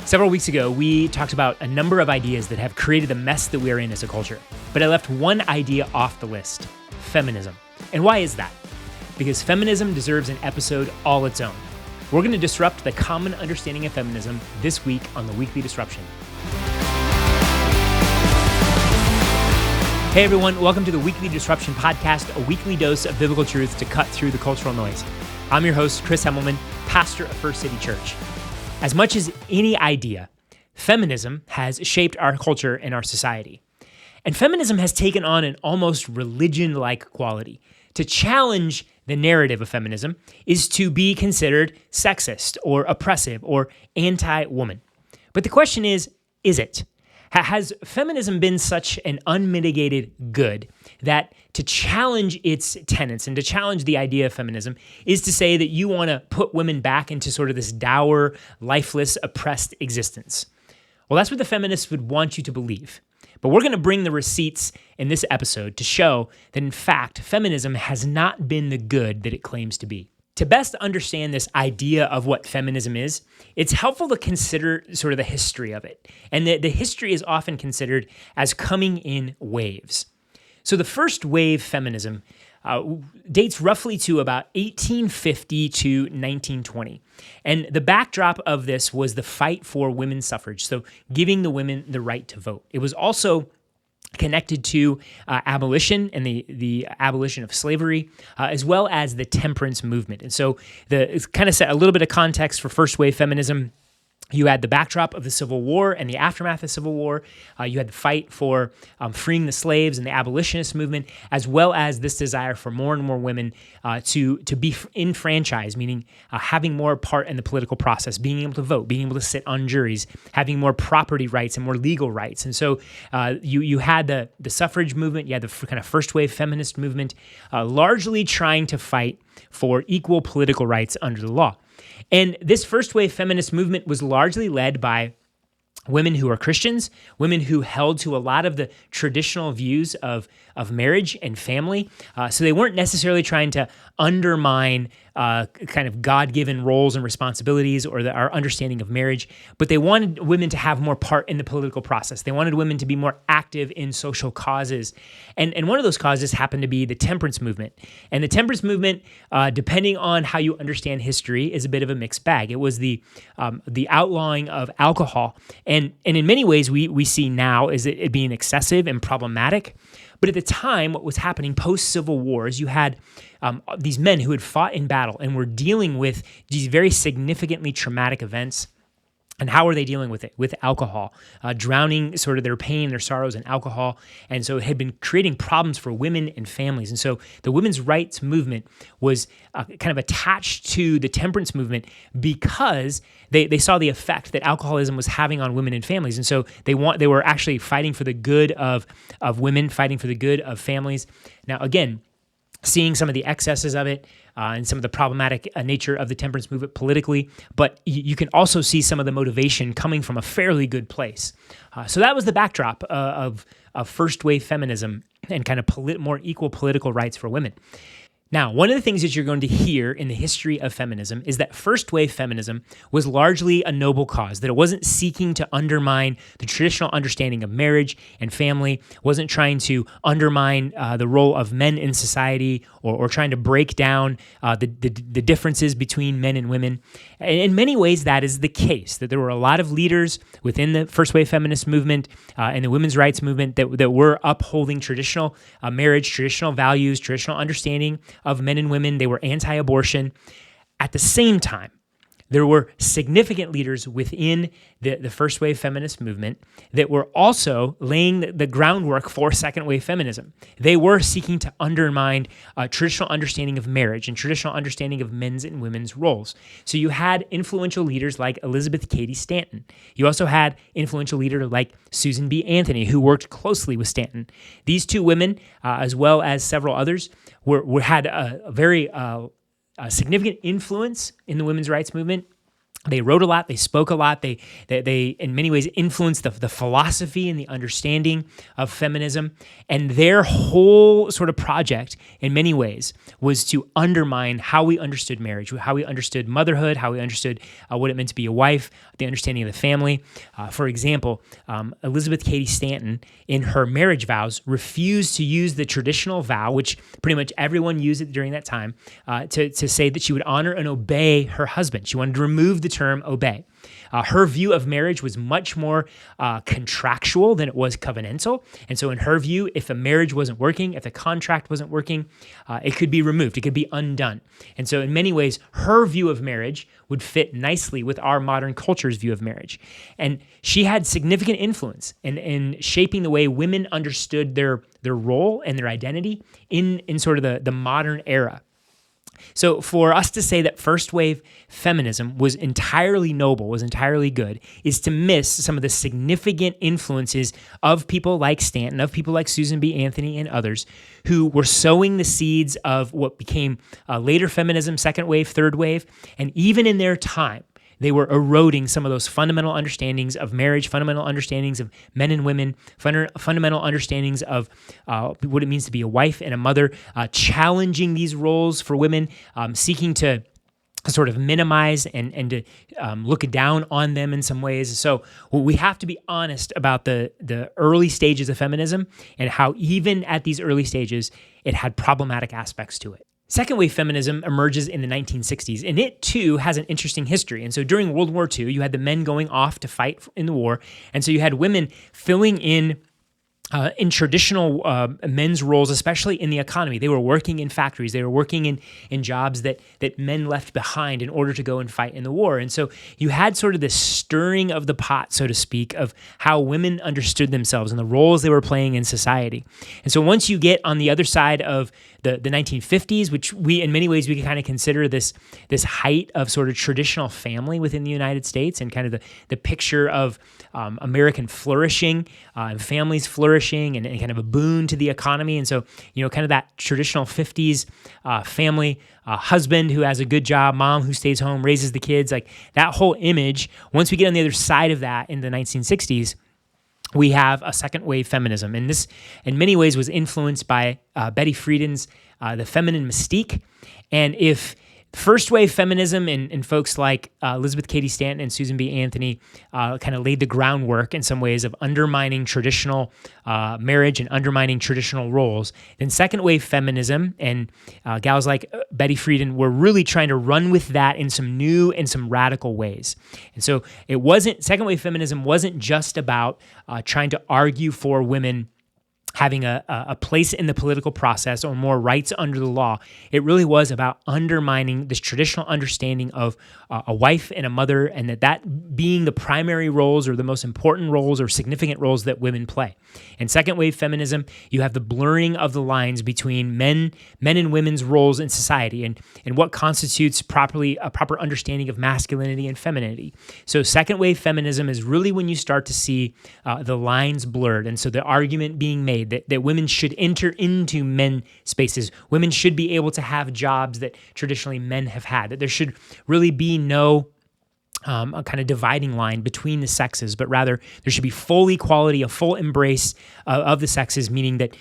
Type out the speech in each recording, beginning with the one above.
Several weeks ago, we talked about a number of ideas that have created the mess that we're in as a culture. But I left one idea off the list: feminism. And why is that? Because feminism deserves an episode all its own. We're going to disrupt the common understanding of feminism this week on the Weekly Disruption. Hey everyone, welcome to the Weekly Disruption podcast, a weekly dose of biblical truth to cut through the cultural noise. I'm your host, Chris Hemmelman, pastor of First City Church. As much as any idea, feminism has shaped our culture and our society. And feminism has taken on an almost religion-like quality. To challenge the narrative of feminism is to be considered sexist or oppressive or anti-woman. But the question is it? Has feminism been such an unmitigated good that to challenge its tenets and to challenge the idea of feminism is to say that you want to put women back into sort of this dour, lifeless, oppressed existence? Well, that's what the feminists would want you to believe. But we're going to bring the receipts in this episode to show that, in fact, feminism has not been the good that it claims to be. To best understand this idea of what feminism is, it's helpful to consider sort of the history of it. And the history is often considered as coming in waves. So the first wave feminism dates roughly to about 1850 to 1920. And the backdrop of this was the fight for women's suffrage, so giving the women the right to vote. It was also connected to abolition and the abolition of slavery, as well as the temperance movement. And so it's kind of set a little bit of context for first wave feminism. You had the backdrop of the Civil War and the aftermath of the Civil War. You had the fight for freeing the slaves and the abolitionist movement, as well as this desire for more and more women to be enfranchised, meaning having more part in the political process, being able to vote, being able to sit on juries, having more property rights and more legal rights. And so you had the suffrage movement, you had the kind of first wave feminist movement, largely trying to fight for equal political rights under the law. And this first wave feminist movement was largely led by women who are Christians, women who held to a lot of the traditional views of marriage and family. So they weren't necessarily trying to undermine kind of God-given roles and responsibilities or our understanding of marriage, but they wanted women to have more part in the political process. They wanted women to be more active in social causes. And one of those causes happened to be the temperance movement. And the temperance movement, depending on how you understand history, is a bit of a mixed bag. It was the outlawing of alcohol. And in many ways, we see now is it being excessive and problematic. But at the time, what was happening post-Civil War is you had these men who had fought in battle and were dealing with these very significantly traumatic events. And how are they dealing with it? With alcohol, drowning sort of their pain, their sorrows in alcohol. And so it had been creating problems for women and families. And so the women's rights movement was kind of attached to the temperance movement because they saw the effect that alcoholism was having on women and families. And so they were actually fighting for the good of women, fighting for the good of families. Now, again, seeing some of the excesses of it and some of the problematic nature of the temperance movement politically, but you can also see some of the motivation coming from a fairly good place. So that was the backdrop of first wave feminism and kind of more equal political rights for women. Now, one of the things that you're going to hear in the history of feminism is that first wave feminism was largely a noble cause, that it wasn't seeking to undermine the traditional understanding of marriage and family, wasn't trying to undermine the role of men in society or trying to break down the differences between men and women. And in many ways, that is the case, that there were a lot of leaders within the first wave feminist movement and the women's rights movement that were upholding traditional marriage, traditional values, traditional understanding of men and women. They were anti-abortion. At the same time, there were significant leaders within the first wave feminist movement that were also laying the groundwork for second wave feminism. They were seeking to undermine traditional understanding of marriage and traditional understanding of men's and women's roles. So you had influential leaders like Elizabeth Cady Stanton. You also had influential leaders like Susan B. Anthony, who worked closely with Stanton. These two women, as well as several others, had a very significant influence in the women's rights movement. They wrote a lot, they spoke a lot, they in many ways influenced the philosophy and the understanding of feminism. And their whole sort of project, in many ways, was to undermine how we understood marriage, how we understood motherhood, how we understood what it meant to be a wife, the understanding of the family. For example, Elizabeth Cady Stanton, in her marriage vows, refused to use the traditional vow, which pretty much everyone used it during that time, to say that she would honor and obey her husband. She wanted to remove the term obey. Her view of marriage was much more contractual than it was covenantal. And so in her view, if a marriage wasn't working, if the contract wasn't working, it could be removed. It could be undone. And so in many ways, her view of marriage would fit nicely with our modern culture's view of marriage. And she had significant influence in shaping the way women understood their role and their identity in sort of the modern era. So for us to say that first wave feminism was entirely noble, was entirely good, is to miss some of the significant influences of people like Stanton, of people like Susan B. Anthony and others who were sowing the seeds of what became later feminism, second wave, third wave, and even in their time, they were eroding some of those fundamental understandings of marriage, fundamental understandings of men and women, fundamental understandings of what it means to be a wife and a mother, challenging these roles for women, seeking to sort of minimize and to look down on them in some ways. So we have to be honest about the early stages of feminism and how even at these early stages, it had problematic aspects to it. Second wave feminism emerges in the 1960s, and it too has an interesting history. And so during World War II, you had the men going off to fight in the war, and so you had women filling in traditional men's roles, especially in the economy. They were working in factories. They were working in jobs that men left behind in order to go and fight in the war. And so you had sort of this stirring of the pot, so to speak, of how women understood themselves and the roles they were playing in society. And so once you get on the other side of the 1950s, which in many ways we can kind of consider this height of sort of traditional family within the United States and kind of the picture of American flourishing, families flourishing, and kind of a boon to the economy. And so, kind of that traditional 50s family, husband who has a good job, mom who stays home, raises the kids, like that whole image. Once we get on the other side of that in the 1960s, we have a second wave feminism. And this, in many ways, was influenced by Betty Friedan's The Feminine Mystique. And if first wave feminism and folks like Elizabeth Cady Stanton and Susan B. Anthony kind of laid the groundwork in some ways of undermining traditional marriage and undermining traditional roles, then second wave feminism and gals like Betty Friedan were really trying to run with that in some new and some radical ways. And so second wave feminism wasn't just about trying to argue for women having a place in the political process or more rights under the law. It really was about undermining this traditional understanding of a wife and a mother, and that being the primary roles or the most important roles or significant roles that women play. In second wave feminism, you have the blurring of the lines between men and women's roles in society and what constitutes a proper understanding of masculinity and femininity. So second wave feminism is really when you start to see the lines blurred, and so the argument being made that women should enter into men spaces. Women should be able to have jobs that traditionally men have had, that there should really be no a kind of dividing line between the sexes, but rather there should be full equality, a full embrace of the sexes, meaning that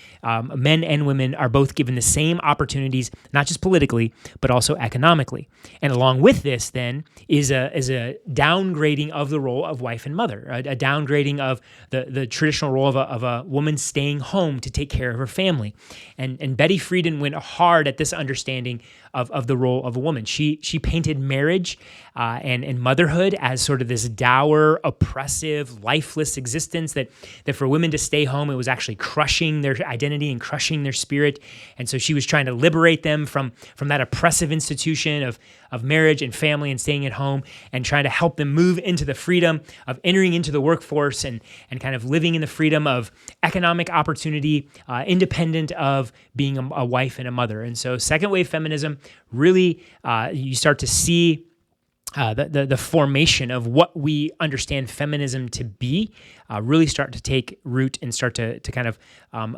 men and women are both given the same opportunities, not just politically, but also economically. And along with this, then, is a downgrading of the role of wife and mother, a downgrading of the traditional role of a woman staying home to take care of her family. And Betty Friedan went hard at this understanding of the role of a woman. She painted marriage and motherhood as sort of this dour, oppressive, lifeless existence that for women to stay home, it was actually crushing their identity and crushing their spirit. And so she was trying to liberate them from that oppressive institution of marriage and family and staying at home, and trying to help them move into the freedom of entering into the workforce and kind of living in the freedom of economic opportunity, independent of being a wife and a mother. And so second wave feminism really, you start to see the formation of what we understand feminism to be really start to take root and start to kind of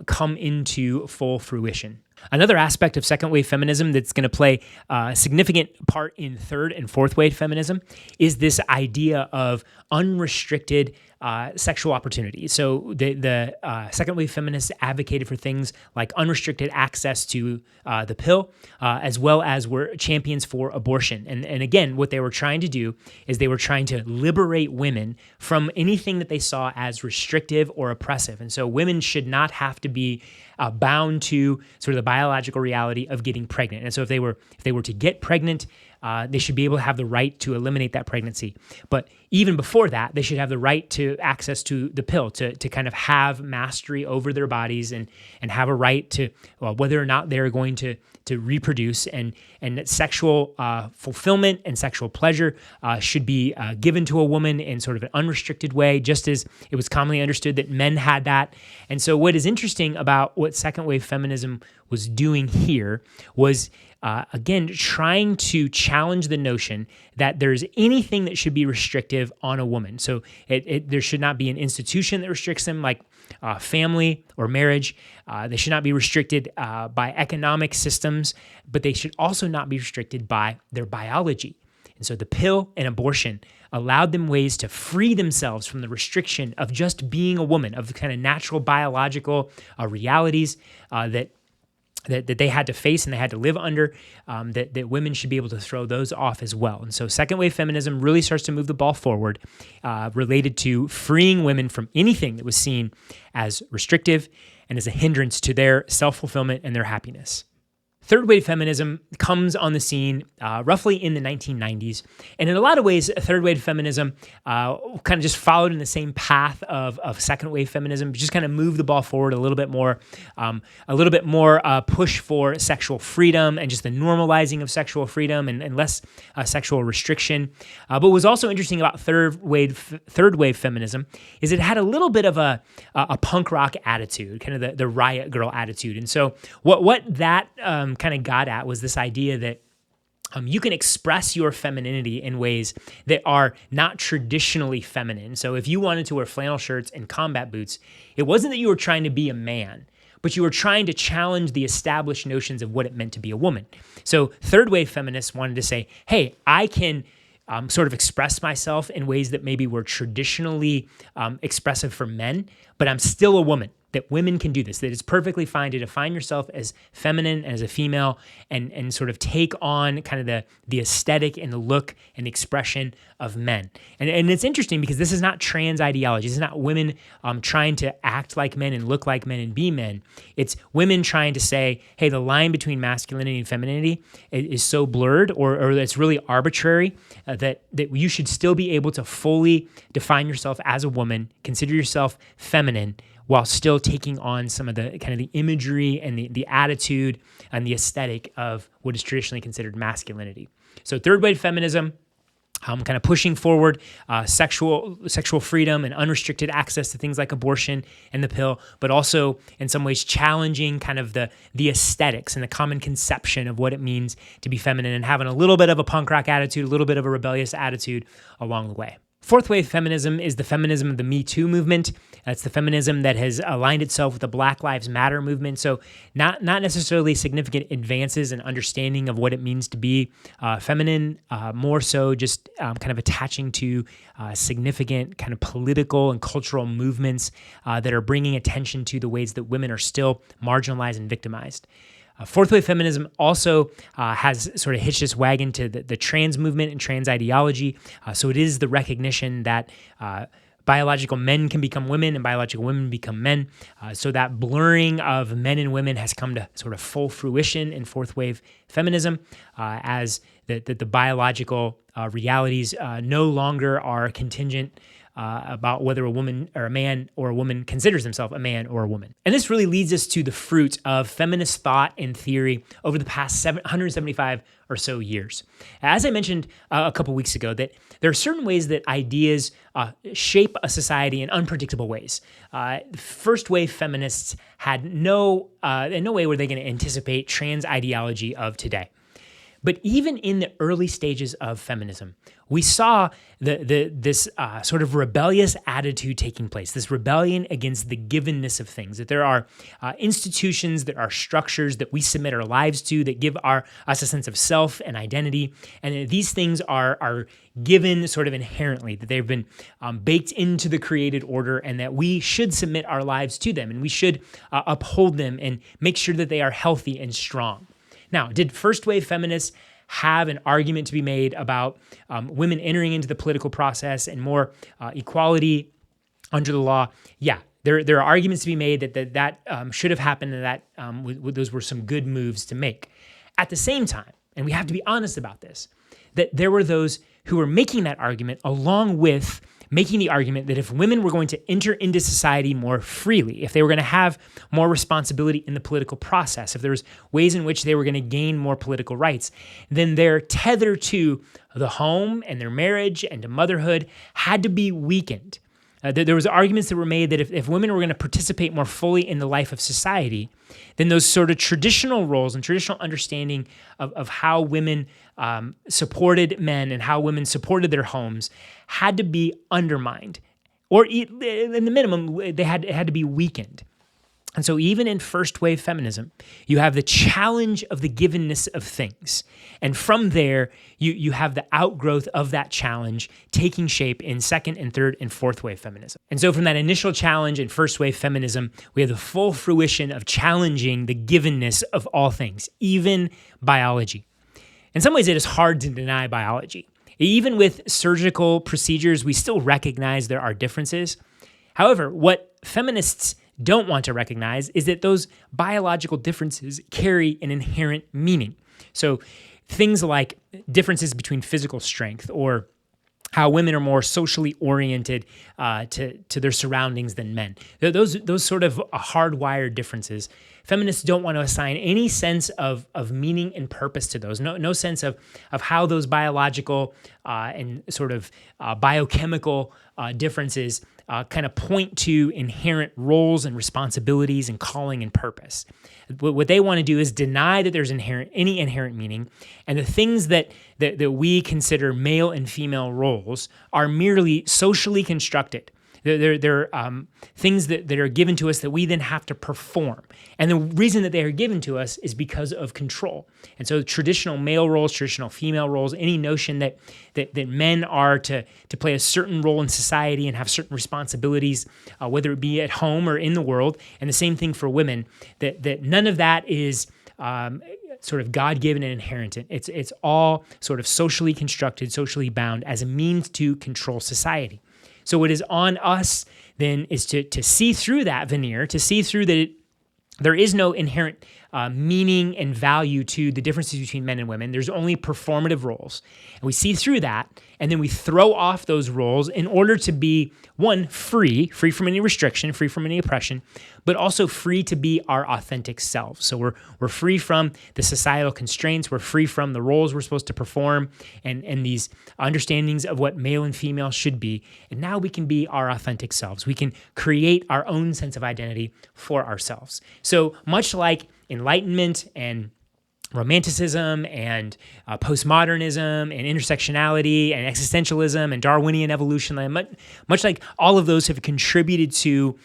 come into full fruition. Another aspect of second wave feminism that's going to play a significant part in third and fourth wave feminism is this idea of unrestricted sexual opportunity. So the second wave feminists advocated for things like unrestricted access to the pill, as well as were champions for abortion. And again, what they were trying to do is they were trying to liberate women from anything that they saw as restrictive or oppressive. And so women should not have to be bound to sort of the biological reality of getting pregnant. And so if they were to get pregnant, they should be able to have the right to eliminate that pregnancy. But even before that, they should have the right to access to the pill, to kind of have mastery over their bodies and have a right to whether or not they're going to reproduce, and that sexual fulfillment and sexual pleasure should be given to a woman in sort of an unrestricted way, just as it was commonly understood that men had that. And so what is interesting about what second wave feminism was doing here was again, trying to challenge the notion that there's anything that should be restrictive on a woman. So there should not be an institution that restricts them, like family or marriage. They should not be restricted by economic systems, but they should also not be restricted by their biology. And so the pill and abortion allowed them ways to free themselves from the restriction of just being a woman, of the kind of natural biological realities that they had to face and they had to live under, that women should be able to throw those off as well. And so second wave feminism really starts to move the ball forward related to freeing women from anything that was seen as restrictive and as a hindrance to their self-fulfillment and their happiness. Third wave feminism comes on the scene roughly in the 1990s. And in a lot of ways, third wave feminism kind of just followed in the same path of second wave feminism, just kind of moved the ball forward a little bit more push for sexual freedom and just the normalizing of sexual freedom and less sexual restriction. But what was also interesting about third wave feminism is it had a little bit of a punk rock attitude, kind of the riot girl attitude. And so what that kind of got at was this idea that you can express your femininity in ways that are not traditionally feminine. So if you wanted to wear flannel shirts and combat boots, it wasn't that you were trying to be a man, but you were trying to challenge the established notions of what it meant to be a woman. So third wave feminists wanted to say, hey, I can sort of express myself in ways that maybe were traditionally expressive for men, but I'm still a woman. That women can do this, that it's perfectly fine to define yourself as feminine, as a female, and sort of take on kind of the aesthetic and the look and the expression of men. And it's interesting because this is not trans ideology. This is not women trying to act like men and look like men and be men. It's women trying to say, hey, the line between masculinity and femininity is so blurred or it's really arbitrary that you should still be able to fully define yourself as a woman, consider yourself feminine, while still taking on some of the kind of the imagery and the attitude and the aesthetic of what is traditionally considered masculinity. So third wave feminism, kind of pushing forward sexual freedom and unrestricted access to things like abortion and the pill, but also in some ways challenging kind of the aesthetics and the common conception of what it means to be feminine and having a little bit of a punk rock attitude, a little bit of a rebellious attitude along the way. Fourth wave feminism is the feminism of the Me Too movement. It's the feminism that has aligned itself with the Black Lives Matter movement. So not necessarily significant advances in understanding of what it means to be feminine, more so just kind of attaching to significant kind of political and cultural movements that are bringing attention to the ways that women are still marginalized and victimized. Fourth wave feminism also has sort of hitched its wagon to the trans movement and trans ideology. So it is the recognition that biological men can become women and biological women become men. So that blurring of men and women has come to sort of full fruition in fourth wave feminism as the biological realities no longer are contingent about whether a woman or a man or a woman considers themselves a man or a woman. And this really leads us to the fruit of feminist thought and theory over the past 175 or so years. As I mentioned a couple weeks ago, that there are certain ways that ideas shape a society in unpredictable ways. First wave feminists had in no way were they going to anticipate trans ideology of today. But even in the early stages of feminism, we saw this sort of rebellious attitude taking place, this rebellion against the givenness of things, that there are institutions, there are structures that we submit our lives to that give us a sense of self and identity, and that these things are given sort of inherently, that they've been baked into the created order, and that we should submit our lives to them, and we should uphold them and make sure that they are healthy and strong. Now, did first wave feminists have an argument to be made about women entering into the political process and more equality under the law? Yeah, there are arguments to be made that should have happened, and that those were some good moves to make. At the same time, and we have to be honest about this, that there were those who were making that argument along with making the argument that if women were going to enter into society more freely, if they were going to have more responsibility in the political process, if there was ways in which they were going to gain more political rights, then their tether to the home and their marriage and to motherhood had to be weakened. There was arguments that were made that if women were going to participate more fully in the life of society, then those sort of traditional roles and traditional understanding of how women supported men and how women supported their homes had to be undermined, or in the minimum, it had to be weakened. And so even in first wave feminism, you have the challenge of the givenness of things. And from there, you have the outgrowth of that challenge taking shape in second and third and fourth wave feminism. And so from that initial challenge in first wave feminism, we have the full fruition of challenging the givenness of all things, even biology. In some ways, it is hard to deny biology. Even with surgical procedures, we still recognize there are differences. However, what feminists don't want to recognize is that those biological differences carry an inherent meaning. So things like differences between physical strength, or how women are more socially oriented to their surroundings than men. Those sort of hardwired differences. Feminists don't want to assign any sense of meaning and purpose to those. No sense of how those biological and sort of biochemical differences kind of point to inherent roles and responsibilities and calling and purpose. What they want to do is deny that there's any inherent meaning, and the things that we consider male and female roles are merely socially constructed. They're things that are given to us that we then have to perform. And the reason that they are given to us is because of control. And so traditional male roles, traditional female roles, any notion that men are to play a certain role in society and have certain responsibilities, whether it be at home or in the world, and the same thing for women, that none of that is sort of God-given and inherent. It's all sort of socially constructed, socially bound as a means to control society. So what is on us then is to see through that veneer, to see through that there is no inherent meaning and value to the differences between men and women. There's only performative roles. And we see through that, and then we throw off those roles in order to be, one, free from any restriction, free from any oppression, but also free to be our authentic selves. So we're free from the societal constraints, we're free from the roles we're supposed to perform, and these understandings of what male and female should be. And now we can be our authentic selves. We can create our own sense of identity for ourselves. So much like Enlightenment and Romanticism and postmodernism and intersectionality and existentialism and Darwinian evolution, much like all of those have contributed to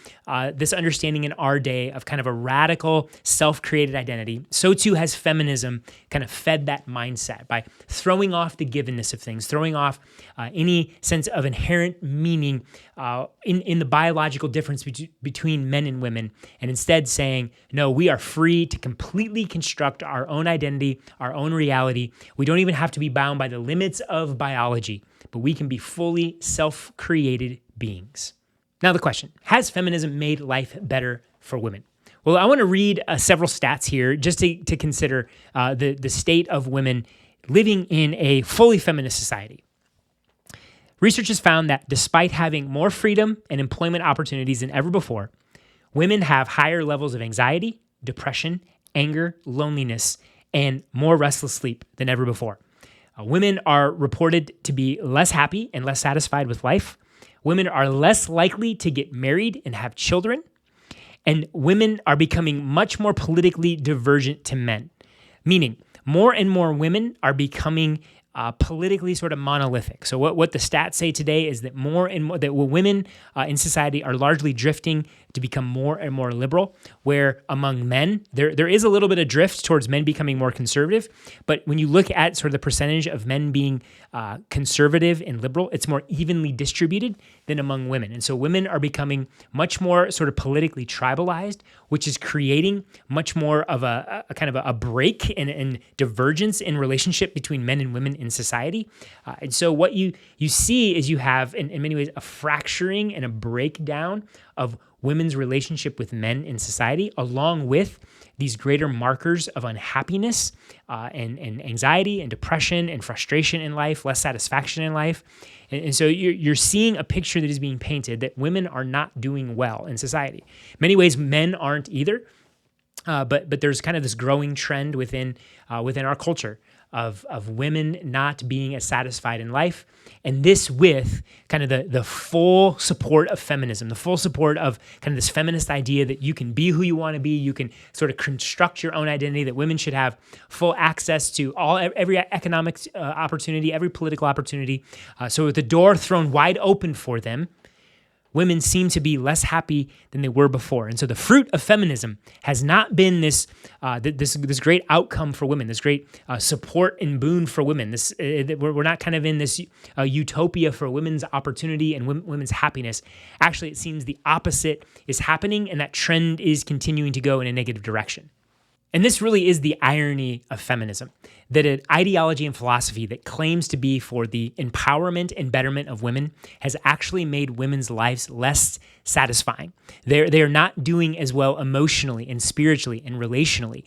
this understanding in our day of kind of a radical self-created identity, so too has feminism kind of fed that mindset by throwing off the givenness of things, throwing off any sense of inherent meaning in the biological difference between men and women, and instead saying, no, we are free to completely construct our own identity, our own reality. We don't even have to be bound by the limits of biology, but we can be fully self-created beings. Now the question, has feminism made life better for women? Well, I want to read several stats here just to consider the state of women living in a fully feminist society. Research has found that despite having more freedom and employment opportunities than ever before, women have higher levels of anxiety, depression, anger, loneliness, and more restless sleep than ever before. Women are reported to be less happy and less satisfied with life. Women are less likely to get married and have children. And women are becoming much more politically divergent to men. Meaning, more and more women are becoming politically sort of monolithic. So what the stats say today is that more and more that women in society are largely drifting to become more and more liberal, where among men, there is a little bit of drift towards men becoming more conservative. But when you look at sort of the percentage of men being conservative and liberal, it's more evenly distributed than among women. And so women are becoming much more sort of politically tribalized, which is creating much more of a kind of a break and divergence in relationship between men and women in society. And so what you see is you have, in many ways, a fracturing and a breakdown of women's relationship with men in society, along with these greater markers of unhappiness and anxiety and depression and frustration in life, less satisfaction in life. And so you're seeing a picture that is being painted that women are not doing well in society. In many ways, men aren't either, but there's kind of this growing trend within our culture of women not being as satisfied in life, and this with kind of the full support of feminism, the full support of kind of this feminist idea that you can be who you want to be, you can sort of construct your own identity, that women should have full access to every economic opportunity, every political opportunity. So with the door thrown wide open for them, women seem to be less happy than they were before. And so the fruit of feminism has not been this great outcome for women, this great support and boon for women. We're not kind of in this utopia for women's opportunity and women's happiness. Actually, it seems the opposite is happening, and that trend is continuing to go in a negative direction. And this really is the irony of feminism, that an ideology and philosophy that claims to be for the empowerment and betterment of women has actually made women's lives less satisfying. They are not doing as well emotionally and spiritually and relationally.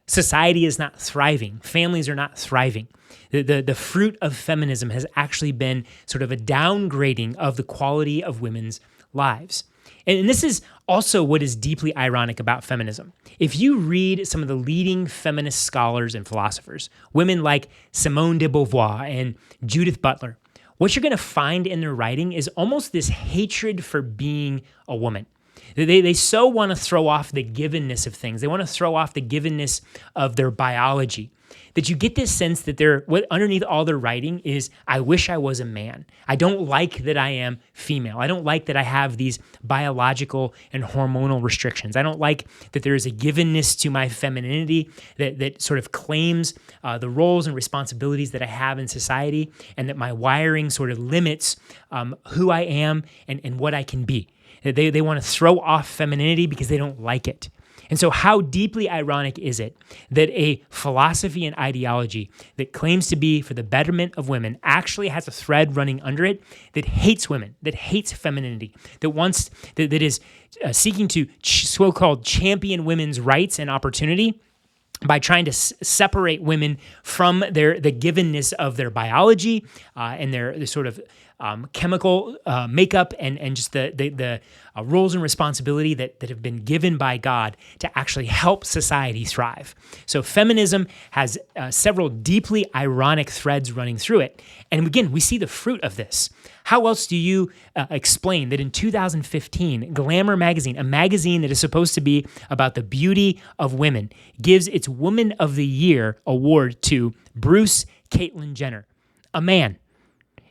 Society is not thriving. Families are not thriving. The fruit of feminism has actually been sort of a downgrading of the quality of women's lives. And this is also what is deeply ironic about feminism. If you read some of the leading feminist scholars and philosophers, women like Simone de Beauvoir and Judith Butler, what you're going to find in their writing is almost this hatred for being a woman. They so want to throw off the givenness of things. They want to throw off the givenness of their biology, that you get this sense that what underneath all their writing is, I wish I was a man. I don't like that I am female. I don't like that I have these biological and hormonal restrictions. I don't like that there is a givenness to my femininity that sort of claims the roles and responsibilities that I have in society, and that my wiring sort of limits who I am and what I can be. They want to throw off femininity because they don't like it. And so how deeply ironic is it that a philosophy and ideology that claims to be for the betterment of women actually has a thread running under it that hates women, that hates femininity, that is seeking to so-called champion women's rights and opportunity by trying to separate women from the givenness of their biology and their sort of chemical makeup and just the roles and responsibility that have been given by God to actually help society thrive. So feminism has several deeply ironic threads running through it. And again, we see the fruit of this. How else do you explain that in 2015, Glamour magazine, a magazine that is supposed to be about the beauty of women, gives its Woman of the Year award to Bruce Caitlyn Jenner, a man?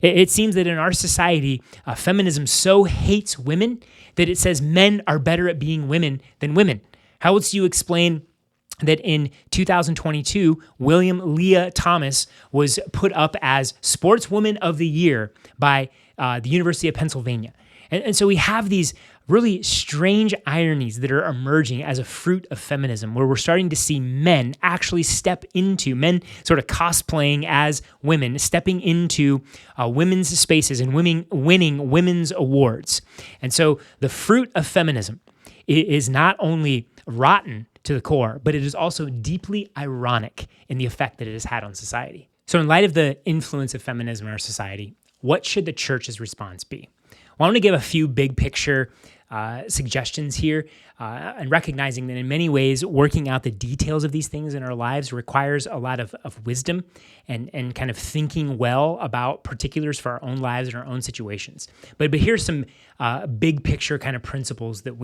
It seems that in our society, feminism so hates women that it says men are better at being women than women. How else do you explain that in 2022, William Leah Thomas was put up as Sportswoman of the Year by the University of Pennsylvania? And so we have these really strange ironies that are emerging as a fruit of feminism, where we're starting to see men actually men sort of cosplaying as women, stepping into women's spaces and winning women's awards. And so the fruit of feminism is not only rotten to the core, but it is also deeply ironic in the effect that it has had on society. So in light of the influence of feminism in our society, what should the church's response be? Well, I want to give a few big picture suggestions here, and recognizing that in many ways, working out the details of these things in our lives requires a lot of wisdom and kind of thinking well about particulars for our own lives and our own situations. But here's some big picture kind of principles that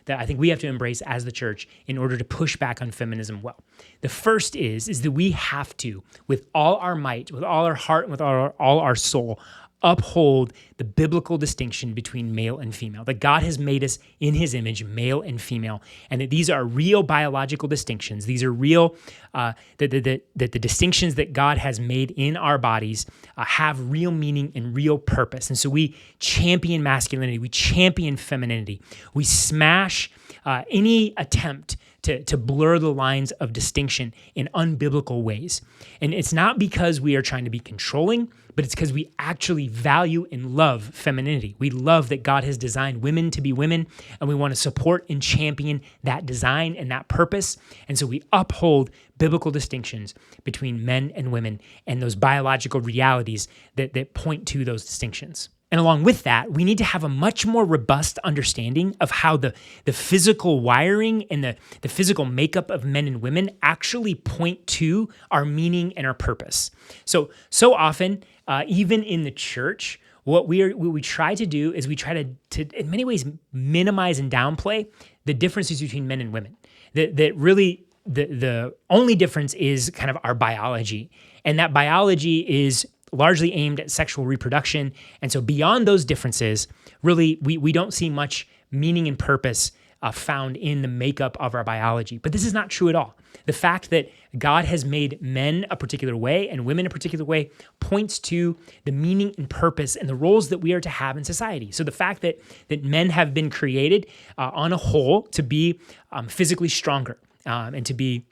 I think we have to embrace as the church in order to push back on feminism well. The first is that we have to, with all our might, with all our heart, and with all our soul, uphold the biblical distinction between male and female, that God has made us in his image, male and female, and that these are real biological distinctions. These are real, that the distinctions that God has made in our bodies have real meaning and real purpose. And so we champion masculinity, we champion femininity, we smash any attempt to blur the lines of distinction in unbiblical ways. And it's not because we are trying to be controlling, but it's because we actually value and love femininity. We love that God has designed women to be women, and we want to support and champion that design and that purpose. And so we uphold biblical distinctions between men and women and those biological realities that point to those distinctions. And along with that, we need to have a much more robust understanding of how the physical wiring and the physical makeup of men and women actually point to our meaning and our purpose. So often, even in the church, what we try to do is we try to in many ways minimize and downplay the differences between men and women. That really the only difference is kind of our biology, and that biology is largely aimed at sexual reproduction. And so beyond those differences, really, we don't see much meaning and purpose found in the makeup of our biology. But this is not true at all. The fact that God has made men a particular way and women a particular way points to the meaning and purpose and the roles that we are to have in society. So the fact that men have been created on a whole to be physically stronger and to be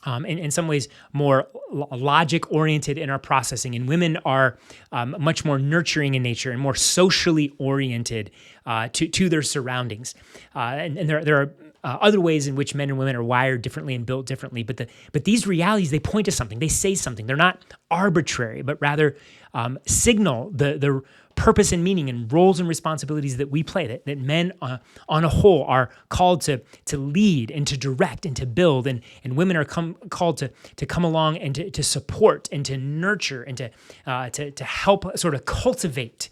in some ways more logic-oriented in our processing, and women are much more nurturing in nature and more socially oriented to their surroundings. And there are other ways in which men and women are wired differently and built differently, but these realities, they point to something. They say something. They're not arbitrary, but rather signal the purpose and meaning and roles and responsibilities that we play, that men on a whole are called to lead and to direct and to build, and women are called to come along and to support and to nurture and to help sort of cultivate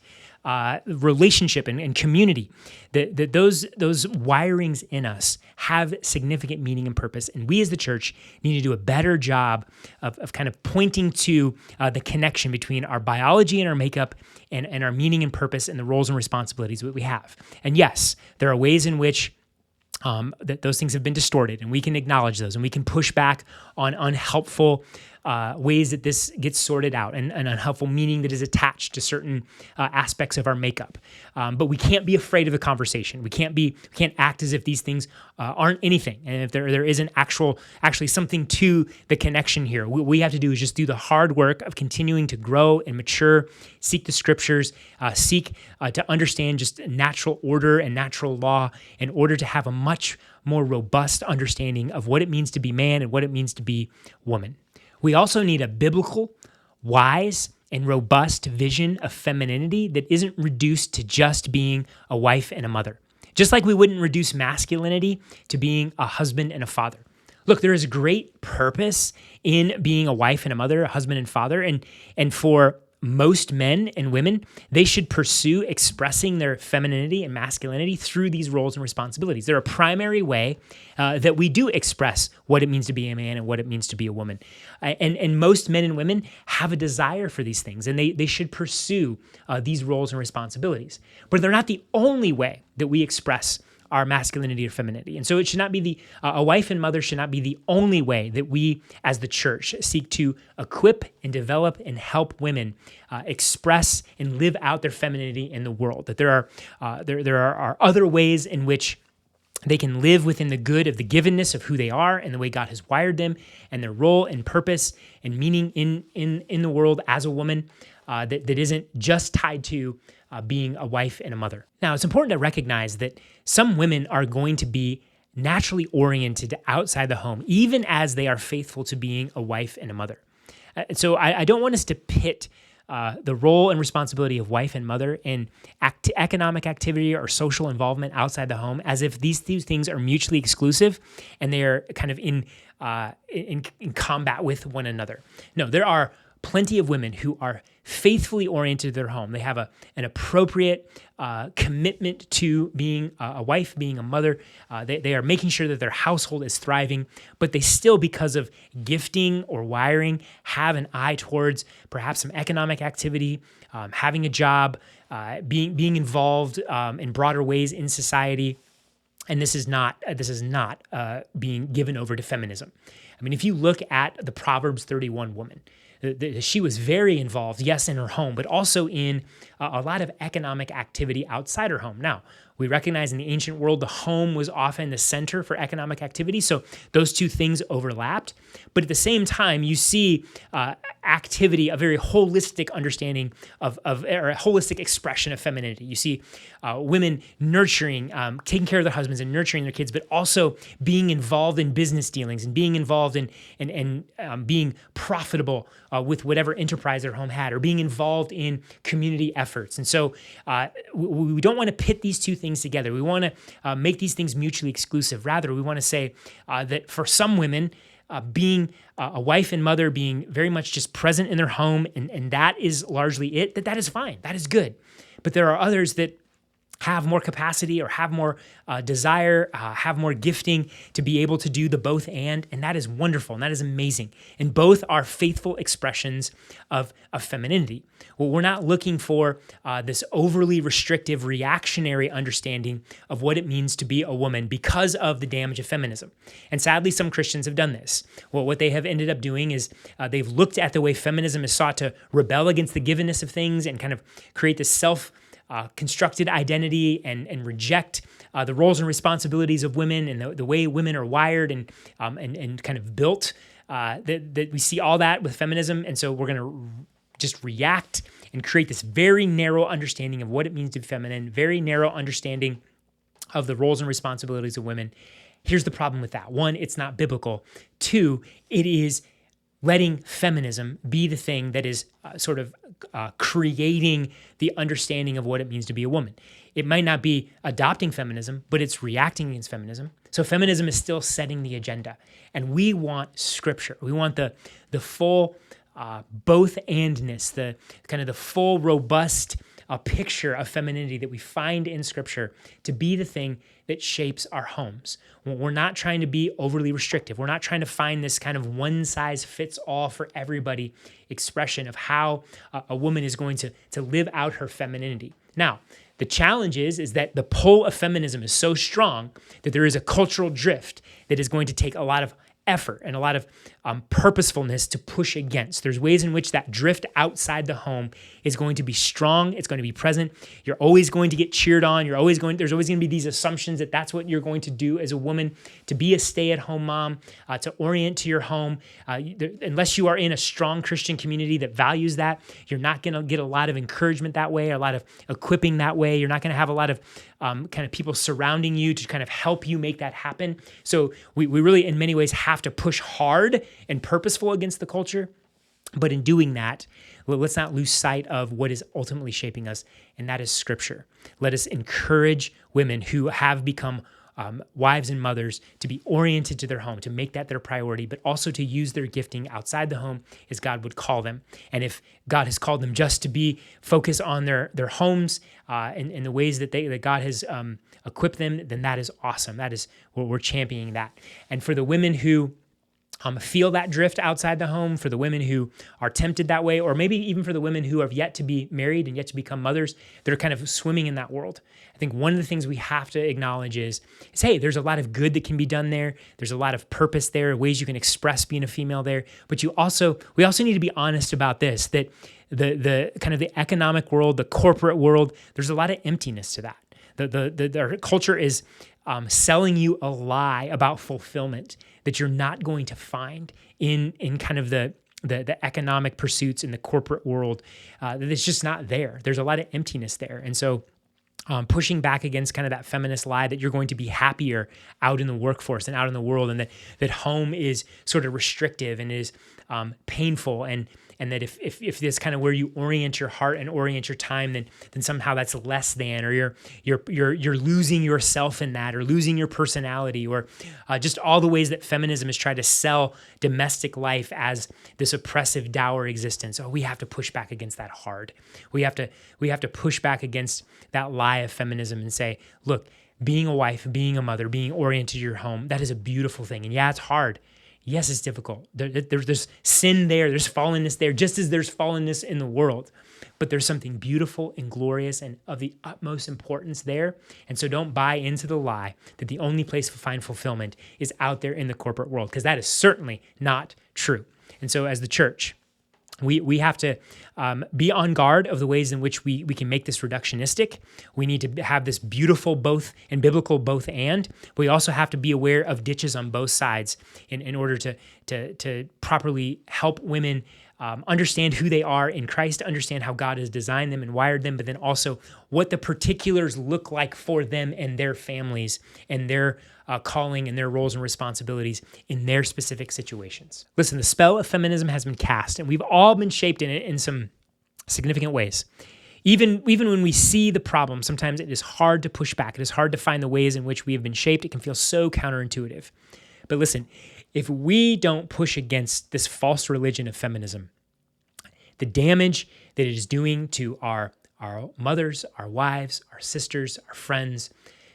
relationship and community. That those wirings in us have significant meaning and purpose, and we as the church need to do a better job of kind of pointing to the connection between our biology and our makeup and our meaning and purpose and the roles and responsibilities that we have. And yes, there are ways in which that those things have been distorted, and we can acknowledge those, and we can push back on unhelpful ways that this gets sorted out and unhelpful meaning that is attached to certain aspects of our makeup. But we can't be afraid of the conversation. We can't act as if these things aren't anything, and if there isn't actually something to the connection here. What we have to do is just do the hard work of continuing to grow and mature, seek the scriptures, seek to understand just natural order and natural law in order to have a much more robust understanding of what it means to be man and what it means to be woman. We also need a biblical, wise, and robust vision of femininity that isn't reduced to just being a wife and a mother. Just like we wouldn't reduce masculinity to being a husband and a father. Look, there is great purpose in being a wife and a mother, a husband and father, and for most men and women, they should pursue expressing their femininity and masculinity through these roles and responsibilities. They're a primary way that we do express what it means to be a man and what it means to be a woman. And most men and women have a desire for these things, and they should pursue these roles and responsibilities. But they're not the only way that we express our masculinity or femininity. And so it should not be a wife and mother should not be the only way that we as the church seek to equip and develop and help women express and live out their femininity in the world. That there are other ways in which they can live within the good of the givenness of who they are and the way God has wired them and their role and purpose and meaning in the world as a woman that isn't just tied to being a wife and a mother. Now, it's important to recognize that some women are going to be naturally oriented outside the home, even as they are faithful to being a wife and a mother. So I don't want us to pit the role and responsibility of wife and mother in economic activity or social involvement outside the home as if these two things are mutually exclusive and they are kind of in combat with one another. No, there are plenty of women who are faithfully oriented to their home. They have an appropriate commitment to being a wife, being a mother. They are making sure that their household is thriving, but they still, because of gifting or wiring, have an eye towards perhaps some economic activity, having a job, being involved in broader ways in society. And this is not being given over to feminism. I mean, if you look at the Proverbs 31 woman, she was very involved, yes, in her home, but also in a lot of economic activity outside her home. Now, we recognize in the ancient world, the home was often the center for economic activity, so those two things overlapped. But at the same time, you see activity, a very holistic understanding or a holistic expression of femininity. You see women nurturing, taking care of their husbands and nurturing their kids, but also being involved in business dealings and being involved in being profitable with whatever enterprise their home had, or being involved in community efforts. And so we don't want to pit these two things together. We want to make these things mutually exclusive. Rather, we want to say that for some women, being a wife and mother, being very much just present in their home, and that is largely it, that is fine. That is good. But there are others that have more capacity or have more desire, have more gifting to be able to do the both and that is wonderful and that is amazing. And both are faithful expressions of femininity. Well, we're not looking for this overly restrictive, reactionary understanding of what it means to be a woman because of the damage of feminism. And sadly, some Christians have done this. Well, what they have ended up doing is they've looked at the way feminism has sought to rebel against the givenness of things and kind of create this constructed identity and reject the roles and responsibilities of women and the way women are wired and kind of built. That we see all that with feminism, and so we're going to just react and create this very narrow understanding of what it means to be feminine, very narrow understanding of the roles and responsibilities of women. Here's the problem with that. One, it's not biblical. Two, it is letting feminism be the thing that is creating the understanding of what it means to be a woman. It might not be adopting feminism, but it's reacting against feminism. So feminism is still setting the agenda. And we want scripture. We want the full both-andness, the kind of the full, robust picture of femininity that we find in scripture to be the thing that shapes our homes. We're not trying to be overly restrictive. We're not trying to find this kind of one-size-fits-all for everybody expression of how a woman is going to live out her femininity. Now, the challenge is that the pull of feminism is so strong that there is a cultural drift that is going to take a lot of effort and a lot of purposefulness to push against. There's ways in which that drift outside the home is going to be strong. It's going to be present. You're always going to get cheered on. There's always going to be these assumptions that that's what you're going to do as a woman, to be a stay-at-home mom, to orient to your home. Unless you are in a strong Christian community that values that, you're not going to get a lot of encouragement that way, a lot of equipping that way. You're not going to have a lot of kind of people surrounding you to kind of help you make that happen. So we really, in many ways, have to push hard and purposeful against the culture. But in doing that, let's not lose sight of what is ultimately shaping us, and that is Scripture. Let us encourage women who have become wives and mothers to be oriented to their home, to make that their priority, but also to use their gifting outside the home as God would call them. And if God has called them just to be focused on their homes in the ways that God has equipped them, then that is awesome. That is what we're championing that. And for the women who feel that drift outside the home, for the women who are tempted that way, or maybe even for the women who have yet to be married and yet to become mothers, that are kind of swimming in that world. I think one of the things we have to acknowledge is hey, there's a lot of good that can be done there. There's a lot of purpose there, ways you can express being a female there. But we also need to be honest about this, that the kind of the economic world, the corporate world, there's a lot of emptiness to that. Our culture is selling you a lie about fulfillment that you're not going to find in kind of the economic pursuits in the corporate world. That it's just not there. There's a lot of emptiness there. And so pushing back against kind of that feminist lie that you're going to be happier out in the workforce and out in the world, and that home is sort of restrictive and is painful and and that if that's kind of where you orient your heart and orient your time, then somehow that's less than, or you're losing yourself in that, or losing your personality, or just all the ways that feminism has tried to sell domestic life as this oppressive dour existence. Oh, we have to push back against that hard. We have to push back against that lie of feminism and say, look, being a wife, being a mother, being oriented to your home, that is a beautiful thing. And yeah, it's hard. Yes, it's difficult. There's sin there. There's fallenness there, just as there's fallenness in the world. But there's something beautiful and glorious and of the utmost importance there. And so don't buy into the lie that the only place to find fulfillment is out there in the corporate world, because that is certainly not true. And so as the church, we have to be on guard of the ways in which we can make this reductionistic. We need to have this beautiful both and biblical both and. But we also have to be aware of ditches on both sides in order to properly help women understand who they are in Christ, understand how God has designed them and wired them, but then also what the particulars look like for them and their families and their calling and their roles and responsibilities in their specific situations. Listen, the spell of feminism has been cast, and we've all been shaped in it in some significant ways. Even when we see the problem, sometimes it is hard to push back. It is hard to find the ways in which we have been shaped. It can feel so counterintuitive. But listen, if we don't push against this false religion of feminism, the damage that it is doing to our mothers, our wives, our sisters, our friends,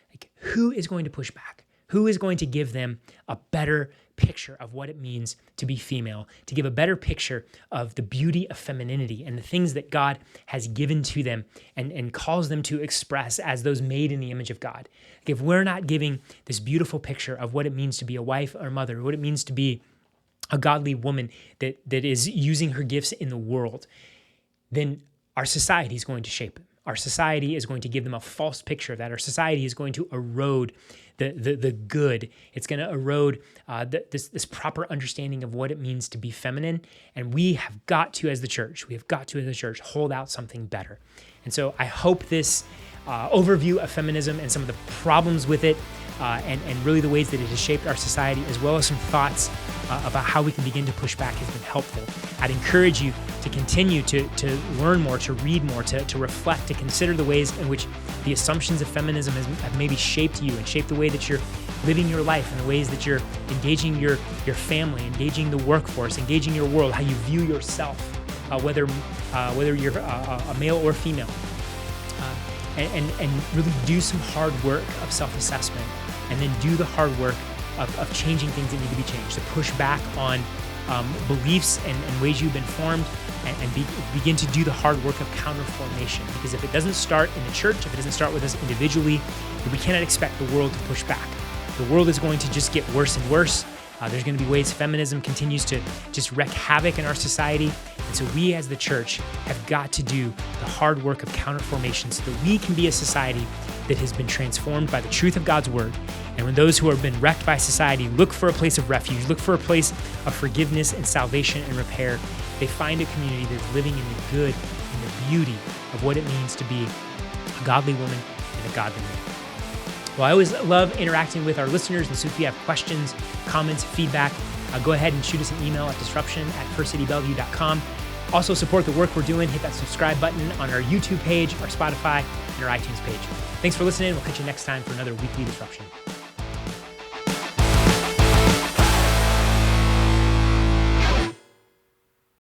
like, who is going to push back? Who is going to give them a better picture of what it means to be female, to give a better picture of the beauty of femininity and the things that God has given to them and calls them to express as those made in the image of God? Like, if we're not giving this beautiful picture of what it means to be a wife or mother, what it means to be a godly woman that is using her gifts in the world, then our society is going to shape them. Our society is going to give them a false picture of that. Our society is going to erode the good. It's going to erode this proper understanding of what it means to be feminine. And we have got to, as the church, hold out something better. And so I hope this overview of feminism and some of the problems with it, and really the ways that it has shaped our society, as well as some thoughts about how we can begin to push back, has been helpful. I'd encourage you to continue to learn more, to read more, to reflect, to consider the ways in which the assumptions of feminism have maybe shaped you and shaped the way that you're living your life and the ways that you're engaging your family, engaging the workforce, engaging your world, how you view yourself, whether you're a male or female. And really do some hard work of self-assessment, and then do the hard work of changing things that need to be changed, to push back on beliefs and ways you've been formed, and begin to do the hard work of counterformation. Because if it doesn't start in the church, if it doesn't start with us individually, we cannot expect the world to push back. The world is going to just get worse and worse. There's going to be ways feminism continues to just wreak havoc in our society. And so we as the church have got to do the hard work of counterformation so that we can be a society that has been transformed by the truth of God's word. And when those who have been wrecked by society look for a place of refuge, look for a place of forgiveness and salvation and repair, they find a community that's living in the good and the beauty of what it means to be a godly woman and a godly man. Well, I always love interacting with our listeners, and so if you have questions, comments, feedback, go ahead and shoot us an email at disruption@firstcitybellevue.com. Also, support the work we're doing. Hit that subscribe button on our YouTube page, our Spotify, and our iTunes page. Thanks for listening. We'll catch you next time for another weekly Disruption.